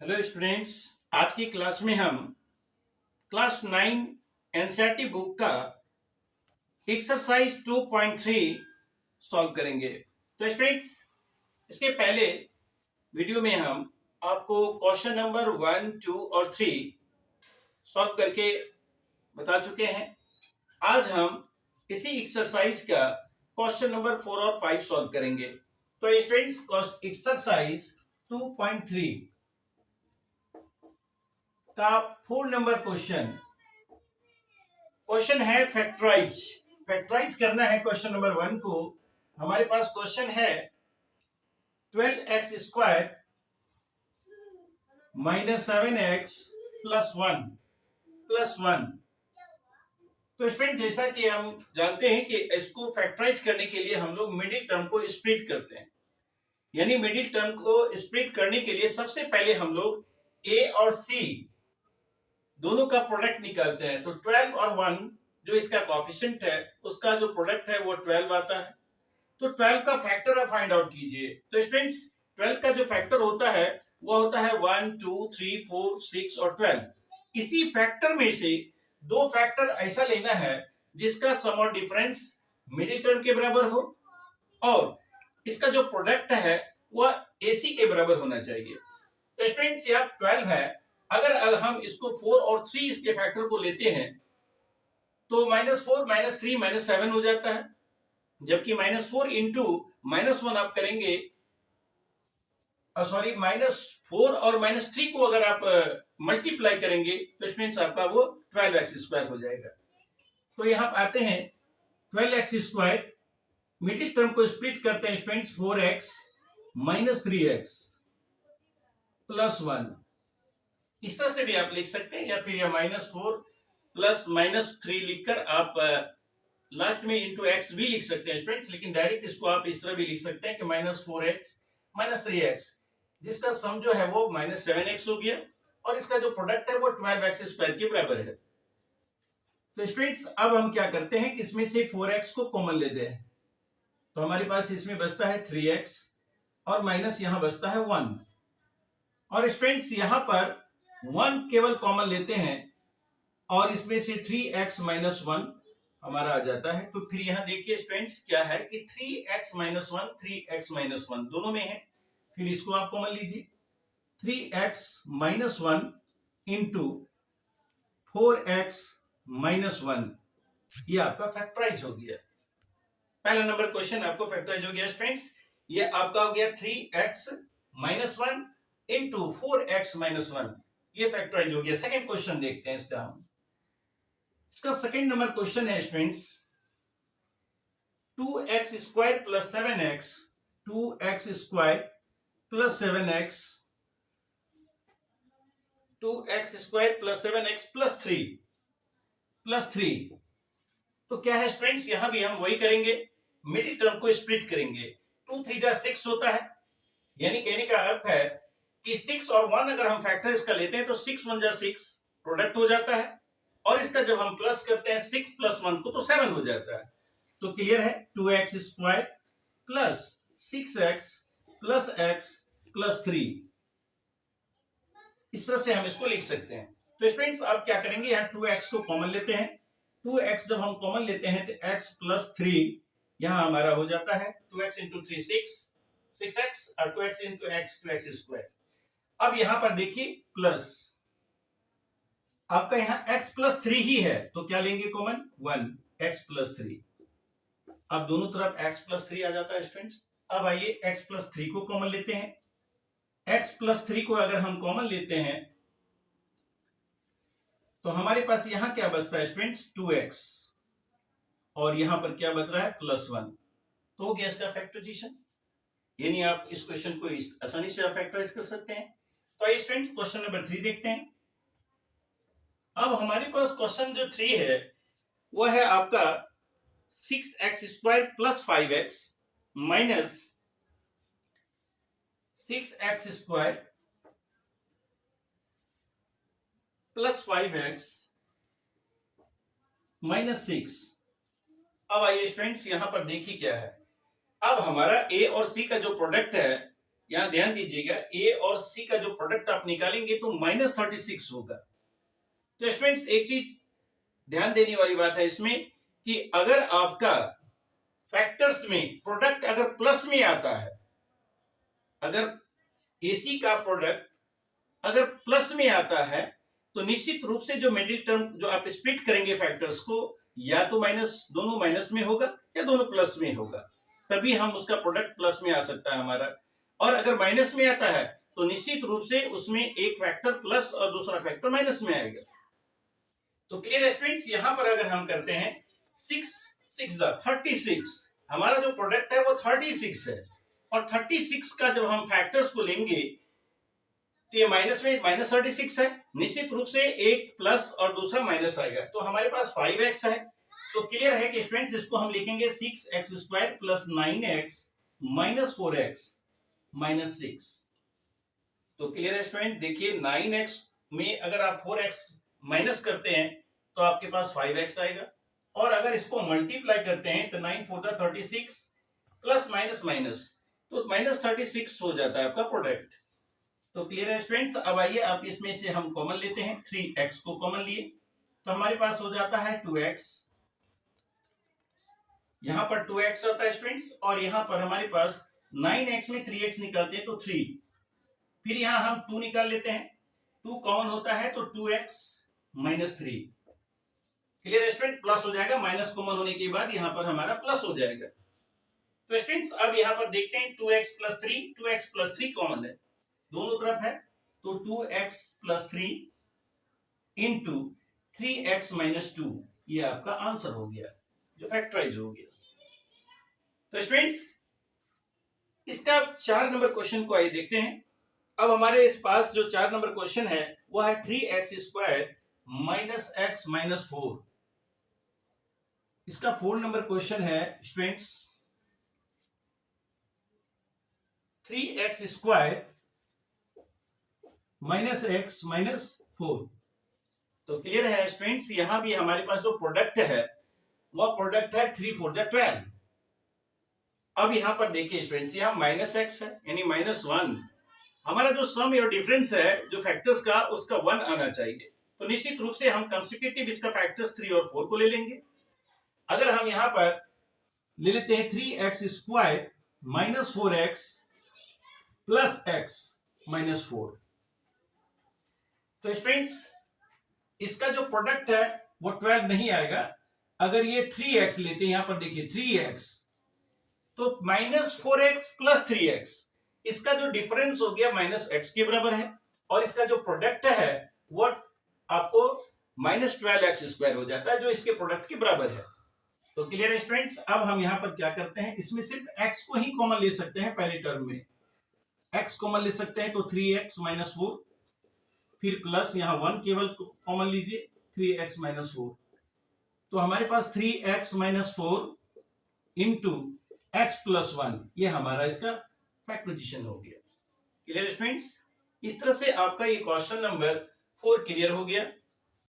Hello students. आज की class में हम क्लास 9 एनसीईआरटी बुक का एक्सरसाइज 2.3 सॉल्व करेंगे। तो स्टूडेंट्स, इसके पहले वीडियो में हम आपको क्वेश्चन नंबर 1, 2 और 3 सॉल्व करके बता चुके हैं। आज हम इसी एक्सरसाइज का क्वेश्चन नंबर 4 और 5 सॉल्व करेंगे। तो स्टूडेंट्स, एक्सरसाइज 2.3 का 4 नंबर क्वेश्चन है फैक्टराइज। फैक्टराइज करना है क्वेश्चन नंबर 1 को। हमारे पास क्वेश्चन है 12x square minus 7x plus one. तो स्टूडेंट, जैसा कि हम जानते हैं कि इसको फैक्टराइज करने के लिए हम लोग मिडिल टर्म को स्प्लिट करते हैं। यानी मिडिल टर्म को स्प्लिट करने के लिए सबसे पहले हम लोग a और c दोनों का प्रोडक्ट निकालते हैं। तो 12 और 1 जो इसका कोएफिशिएंट है उसका जो प्रोडक्ट है वो 12 आता है। तो 12 का फैक्टर आप फाइंड आउट कीजिए। तो स्टूडेंट्स, 12 का जो फैक्टर होता है वो होता है 1, 2, 3, 4, 6 और 12। इसी फैक्टर में से दो फैक्टर ऐसा लेना है जिसका सम और डिफरेंस मिडिल टर्म के बराबर हो और इसका जो प्रोडक्ट है वह एसी के बराबर होना चाहिए। तो स्टूडेंट्स, यहाँ 12 है। अगर हम इसको 4 और 3 इसके फैक्टर को लेते हैं तो -4 -3 -7 हो जाता है। जबकि -4 इंटू -1 आप करेंगे, सॉरी, -4 और -3 को अगर आप मल्टीप्लाई करेंगे तो स्टूडेंट्स आपका वो 12x स्क्वायर हो जाएगा। तो यहां आते हैं 12x स्क्वायर, मिडिल टर्म को स्प्लिट करते हैं स्टूडेंट्स, 4x -3x प्लस 1। इस तरह से भी आप लिख सकते हैं या फिर यह -4 प्लस -3 लिखकर आप लास्ट में इंटू एक्स भी लिख सकते हैं स्टूडेंट्स। लेकिन डायरेक्ट इसको आप इस तरह भी लिख सकते हैं कि -4x -3x, जिसका सम जो है वो -7x हो गया और इसका जो प्रोडक्ट है वो 12x स्क्वायर के बराबर है। तो स्टूडेंट्स, अब हम क्या करते हैं कि इसमें से 4x को कॉमन लेते हैं। तो हमारे पास इसमें बचता है 3x और माइनस यहां बचता है 1। और स्टूडेंट्स, यहां पर 1 केवल कॉमन लेते हैं और इसमें से 3x - 1 हमारा आ जाता है। तो फिर यहां देखिए स्टूडेंट्स क्या है कि 3x - 1 3x - 1 दोनों में है। फिर इसको आप कॉमन लीजिए, 3x - 1 इंटू 4x - 1, ये आपका फैक्टराइज हो गया। पहला नंबर क्वेश्चन आपको फैक्टराइज हो गया स्टूडेंट्स। ये आपका हो गया 3x - 1 इंटू 4x - 1, ये फैक्टराइज हो गया। सेकंड क्वेश्चन देखते हैं इसका हम। इसका सेकंड नंबर क्वेश्चन है students 2x square plus 7x 2x square plus 7x 2x square plus 7x plus 3। तो क्या है स्टूडेंट्स, यहां भी हम वही करेंगे, मिडिल टर्म को स्प्लिट करेंगे। 2 3 जा 6 होता है। यानी कहने का अर्थ है कि 6 और 1 अगर हम फैक्टर इसका लेते हैं तो 6 1 जा 6 प्रोडक्ट हो जाता है और इसका जब हम प्लस करते हैं 6 प्लस 1 को तो 7 हो जाता है। तो क्लियर है, 2x square plus 6x plus x plus 3, इस तरह से हम इसको लिख सकते हैं। तो स्टूडेंट्स, अब क्या करेंगे, यहाँ 2x को कॉमन लेते हैं। 2x जब हम कॉमन लेते हैं तो x प्लस 3 यहां हमारा हो जाता है। 2x इंटू 3 6x और 2x into x 2x square. अब यहां पर देखिए प्लस, आपका यहां x प्लस 3 ही है तो क्या लेंगे कॉमन, 1 x प्लस 3। अब दोनों तरफ x प्लस 3 आ जाता है स्टूडेंट्स। अब आइए x प्लस 3 को कॉमन लेते हैं। x प्लस 3 को अगर हम कॉमन लेते हैं तो हमारे पास यहां क्या बचता है स्टूडेंट्स, 2x और यहां पर क्या बच रहा है, प्लस 1। तो हो गया इसका फैक्टराइजेशन। यानी आप इस क्वेश्चन को आसानी से आप फैक्टराइज कर सकते हैं। तो आइए स्टूडेंट्स, क्वेश्चन नंबर 3 देखते हैं। अब हमारे पास क्वेश्चन जो 3 है वो है आपका 6x square plus 5x minus 6x square plus 5x minus 6। अब आइए स्टूडेंट्स, यहां पर देखिए क्या है। अब हमारा a और c का जो प्रोडक्ट है यहाँ ध्यान दीजिएगा ए और सी का जो प्रोडक्ट आप निकालेंगे तो -36 होगा। तो स्टूडेंट्स एक चीज ध्यान देने वाली बात है इसमें कि अगर आपका फैक्टर्स में प्रोडक्ट अगर प्लस में आता है, अगर एसी का प्रोडक्ट अगर प्लस में आता है तो निश्चित रूप से जो मिडिल टर्म जो आप स्प्लिट करेंगे फैक्टर्स को, या तो दोनों माइनस में होगा या दोनों प्लस में होगा, तभी हम उसका प्रोडक्ट प्लस में आ सकता है हमारा। और अगर माइनस में आता है तो निश्चित रूप से उसमें एक फैक्टर प्लस और दूसरा फैक्टर माइनस में आएगा। तो क्लियर स्टूडेंट्स, यहां पर अगर हम करते हैं 6 6 36, हमारा जो प्रोडक्ट है वो 36 है, और 36 का जब हम फैक्टर्स को लेंगे तो ये माइनस में -36 है, निश्चित रूप से एक प्लस और दूसरा माइनस आएगा, तो हमारे पास 5x है। तो क्लियर है कि स्टूडेंट्स इसको हम लिखेंगे 6x² + 9x - 4x - 6। तो क्लियर है स्टूडेंट, देखिए 9x में अगर आप 4x माइनस करते हैं तो आपके पास 5x आएगा, और अगर इसको मल्टीप्लाई करते हैं तो 9 4 36 प्लस माइनस माइनस तो -36 हो जाता है आपका प्रोडक्ट। तो क्लियर है स्टूडेंट्स, अब आइए आप इसमें से हम कॉमन लेते हैं, 3x को कॉमन लिए तो हमारे पास हो जाता है 2x, यहां पर 2x आता है स्टूडेंट्स, और यहां पर हमारे पास 9x में 3x निकालते हैं तो 3, फिर यहां हम 2 निकाल लेते हैं, 2 कॉमन होता है तो 2x - 3। क्लियर स्टूडेंट, प्लस हो जाएगा, माइनस कॉमन होने के बाद यहां पर हमारा प्लस हो जाएगा। तो स्टूडेंट्स अब यहां पर देखते हैं 2x + 3 कॉमन है, दोनों तरफ है, तो 2x + 3 इंटू 3x - 2, ये आपका आंसर हो गया जो फैक्टराइज हो गया। तो स्टूडेंट्स इसका 4 नंबर क्वेश्चन को आइए देखते हैं। अब हमारे इस पास जो 4 नंबर क्वेश्चन है वो है 3x² - x - 4। इसका 4 नंबर क्वेश्चन है स्टूडेंट्स 3x² - x - 4। तो क्लियर है स्टूडेंट्स, यहां भी हमारे पास जो प्रोडक्ट है वह प्रोडक्ट है 3 4 12। अब यहां पर देखिए स्टूडेंट्स, यहां -x है यानी -1, हमारा जो सम और डिफरेंस है जो फैक्टर्स का उसका 1 आना चाहिए, तो निश्चित रूप से हम कंसेक्यूटिव इसका फैक्टर्स 3 और 4 को ले लेंगे। अगर हम यहां पर ले लेते हैं 3x² - 4x + x - 4, तो स्टूडेंट्स इसका जो प्रोडक्ट है वो 12 नहीं आएगा। अगर ये 3x लेते हैं, यहां पर देखिए 3x, तो -4x + 3x, इसका जो डिफरेंस हो गया -x के बराबर है, और इसका जो प्रोडक्ट है वो आपको -12x² हो जाता है जो इसके प्रोडक्ट के बराबर है। तो क्लियर स्टूडेंट्स, अब हम यहां पर क्या करते हैं, इसमें सिर्फ x को ही कॉमन ले सकते हैं, पहले टर्म में x कॉमन ले सकते हैं तो 3x - 4, फिर प्लस यहां 1 केवल कॉमन लीजिए 3x - 4, तो हमारे पास 3x - 4 इंटू x + 1, ये हमारा इसका फैक्टराइजेशन हो गया। क्लियर स्टूडेंट्स, इस तरह से आपका ये क्वेश्चन नंबर 4 क्लियर हो गया।